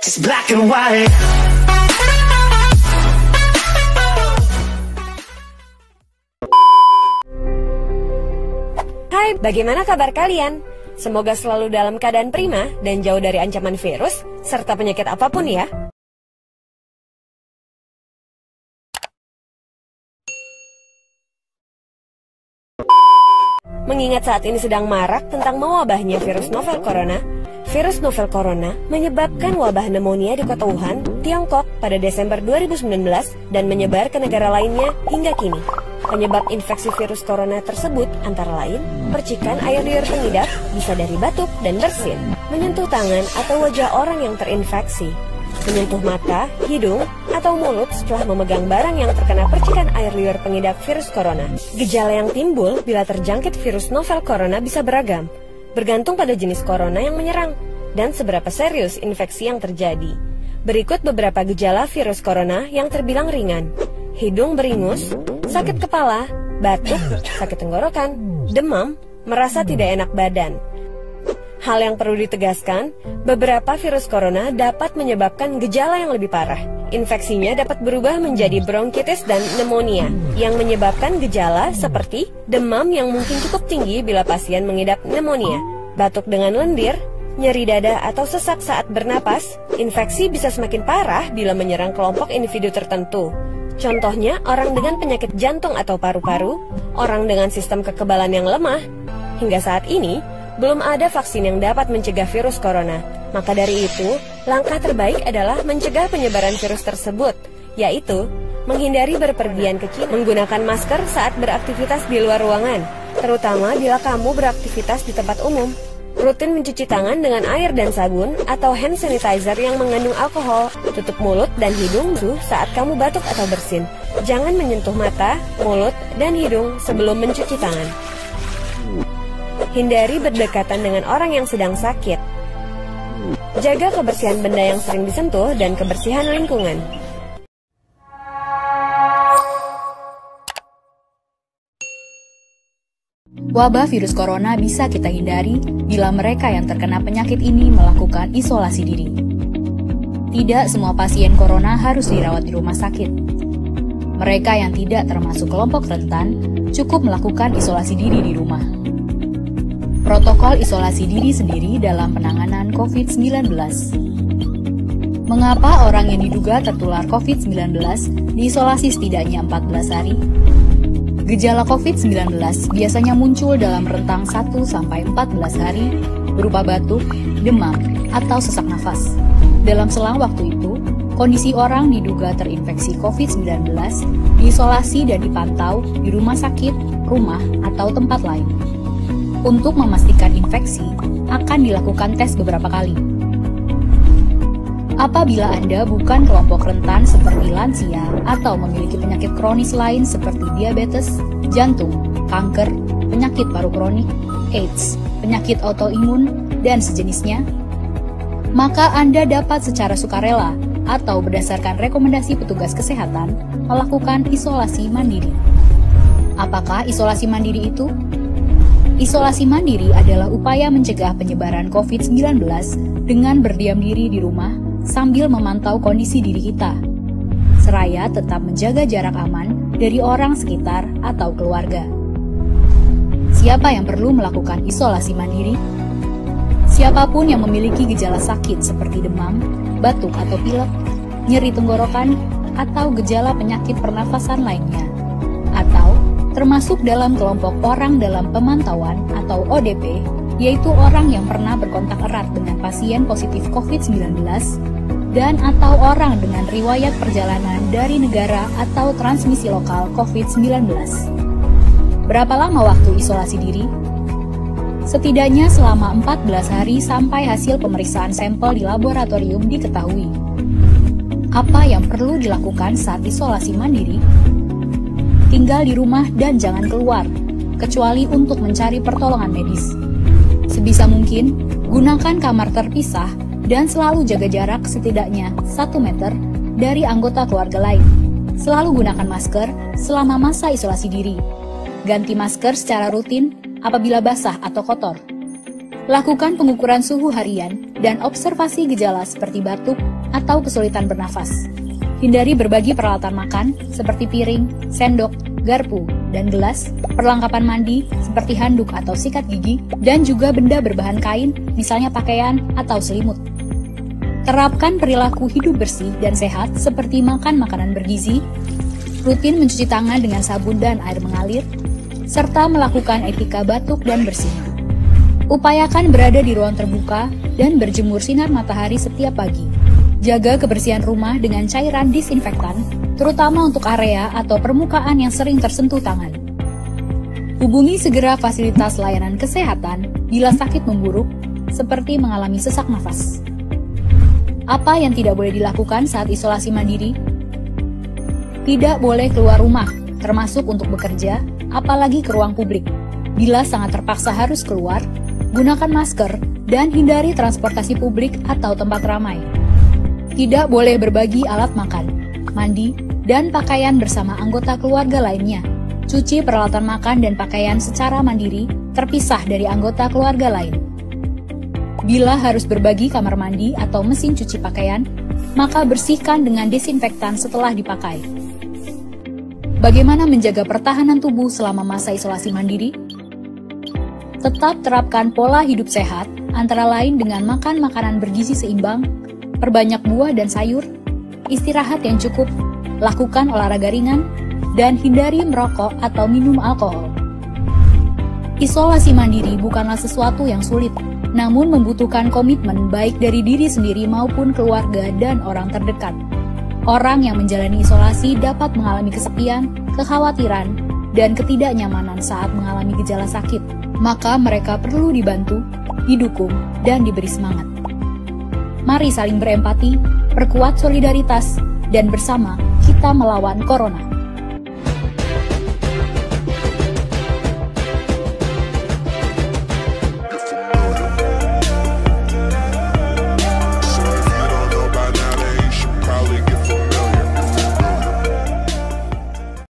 It's black and white. Hai, bagaimana kabar kalian? Semoga selalu dalam keadaan prima dan jauh dari ancaman virus serta penyakit apapun ya. Mengingat saat ini sedang marak tentang mewabahnya virus novel corona menyebabkan wabah pneumonia di kota Wuhan, Tiongkok pada Desember 2019 dan menyebar ke negara lainnya hingga kini. Penyebab infeksi virus corona tersebut antara lain percikan air liur pengidap bisa dari batuk dan bersin, menyentuh tangan atau wajah orang yang terinfeksi, menyentuh mata, hidung, atau mulut setelah memegang barang yang terkena percikan air liur pengidap virus corona. Gejala yang timbul bila terjangkit virus novel corona bisa beragam, bergantung pada jenis corona yang menyerang dan seberapa serius infeksi yang terjadi. Berikut beberapa gejala virus corona yang terbilang ringan: hidung beringus, sakit kepala, batuk, sakit tenggorokan, demam, merasa tidak enak badan. Hal yang perlu ditegaskan, beberapa virus corona dapat menyebabkan gejala yang lebih parah. Infeksinya dapat berubah menjadi bronkitis dan pneumonia, yang menyebabkan gejala seperti demam yang mungkin cukup tinggi bila pasien mengidap pneumonia, batuk dengan lendir, nyeri dada atau sesak saat bernapas. Infeksi bisa semakin parah bila menyerang kelompok individu tertentu. Contohnya, orang dengan penyakit jantung atau paru-paru, orang dengan sistem kekebalan yang lemah. Hingga saat ini, belum ada vaksin yang dapat mencegah virus corona. Maka dari itu, langkah terbaik adalah mencegah penyebaran virus tersebut, yaitu menghindari berpergian kecil, menggunakan masker saat beraktivitas di luar ruangan, terutama bila kamu beraktivitas di tempat umum. Rutin mencuci tangan dengan air dan sabun atau hand sanitizer yang mengandung alkohol. Tutup mulut dan hidung saat kamu batuk atau bersin. Jangan menyentuh mata, mulut, dan hidung sebelum mencuci tangan. Hindari berdekatan dengan orang yang sedang sakit. Jaga kebersihan benda yang sering disentuh dan kebersihan lingkungan. Wabah virus corona bisa kita hindari bila mereka yang terkena penyakit ini melakukan isolasi diri. Tidak semua pasien corona harus dirawat di rumah sakit. Mereka yang tidak termasuk kelompok rentan cukup melakukan isolasi diri di rumah. Protokol isolasi diri sendiri dalam penanganan COVID-19. Mengapa orang yang diduga tertular COVID-19 diisolasi setidaknya 14 hari? Gejala COVID-19 biasanya muncul dalam rentang 1-14 hari berupa batuk, demam, atau sesak nafas. Dalam selang waktu itu, kondisi orang diduga terinfeksi COVID-19 diisolasi dan dipantau di rumah sakit, rumah, atau tempat lain. Untuk memastikan infeksi, akan dilakukan tes beberapa kali. Apabila Anda bukan kelompok rentan seperti lansia atau memiliki penyakit kronis lain seperti diabetes, jantung, kanker, penyakit paru kronik, AIDS, penyakit autoimun, dan sejenisnya, maka Anda dapat secara sukarela atau berdasarkan rekomendasi petugas kesehatan melakukan isolasi mandiri. Apakah isolasi mandiri itu? Isolasi mandiri adalah upaya mencegah penyebaran COVID-19 dengan berdiam diri di rumah sambil memantau kondisi diri kita, seraya tetap menjaga jarak aman dari orang sekitar atau keluarga. Siapa yang perlu melakukan isolasi mandiri? Siapapun yang memiliki gejala sakit seperti demam, batuk atau pilek, nyeri tenggorokan, atau gejala penyakit pernafasan lainnya, atau termasuk dalam kelompok orang dalam pemantauan atau ODP, yaitu orang yang pernah berkontak erat dengan pasien positif COVID-19 dan atau orang dengan riwayat perjalanan dari negara atau transmisi lokal COVID-19. Berapa lama waktu isolasi diri? Setidaknya selama 14 hari sampai hasil pemeriksaan sampel di laboratorium diketahui. Apa yang perlu dilakukan saat isolasi mandiri? Tinggal di rumah dan jangan keluar, kecuali untuk mencari pertolongan medis. Sebisa mungkin, gunakan kamar terpisah dan selalu jaga jarak setidaknya 1 meter dari anggota keluarga lain. Selalu gunakan masker selama masa isolasi diri. Ganti masker secara rutin apabila basah atau kotor. Lakukan pengukuran suhu harian dan observasi gejala seperti batuk atau kesulitan bernafas. Hindari berbagi peralatan makan seperti piring, sendok, garpu, dan gelas, perlengkapan mandi seperti handuk atau sikat gigi, dan juga benda berbahan kain, misalnya pakaian atau selimut. Terapkan perilaku hidup bersih dan sehat seperti makan makanan bergizi, rutin mencuci tangan dengan sabun dan air mengalir, serta melakukan etika batuk dan bersin. Upayakan berada di ruang terbuka dan berjemur sinar matahari setiap pagi. Jaga kebersihan rumah dengan cairan disinfektan, terutama untuk area atau permukaan yang sering tersentuh tangan. Hubungi segera fasilitas layanan kesehatan bila sakit memburuk, seperti mengalami sesak nafas. Apa yang tidak boleh dilakukan saat isolasi mandiri? Tidak boleh keluar rumah, termasuk untuk bekerja, apalagi ke ruang publik. Bila sangat terpaksa harus keluar, gunakan masker dan hindari transportasi publik atau tempat ramai. Tidak boleh berbagi alat makan, mandi, dan pakaian bersama anggota keluarga lainnya. Cuci peralatan makan dan pakaian secara mandiri, terpisah dari anggota keluarga lain. Bila harus berbagi kamar mandi atau mesin cuci pakaian, maka bersihkan dengan desinfektan setelah dipakai. Bagaimana menjaga pertahanan tubuh selama masa isolasi mandiri? Tetap terapkan pola hidup sehat, antara lain dengan makan makanan bergizi seimbang, perbanyak buah dan sayur, istirahat yang cukup, lakukan olahraga ringan, dan hindari merokok atau minum alkohol. Isolasi mandiri bukanlah sesuatu yang sulit, namun membutuhkan komitmen baik dari diri sendiri maupun keluarga dan orang terdekat. Orang yang menjalani isolasi dapat mengalami kesepian, kekhawatiran, dan ketidaknyamanan saat mengalami gejala sakit. Maka mereka perlu dibantu, didukung, dan diberi semangat. Mari saling berempati, perkuat solidaritas, dan bersama kita melawan corona.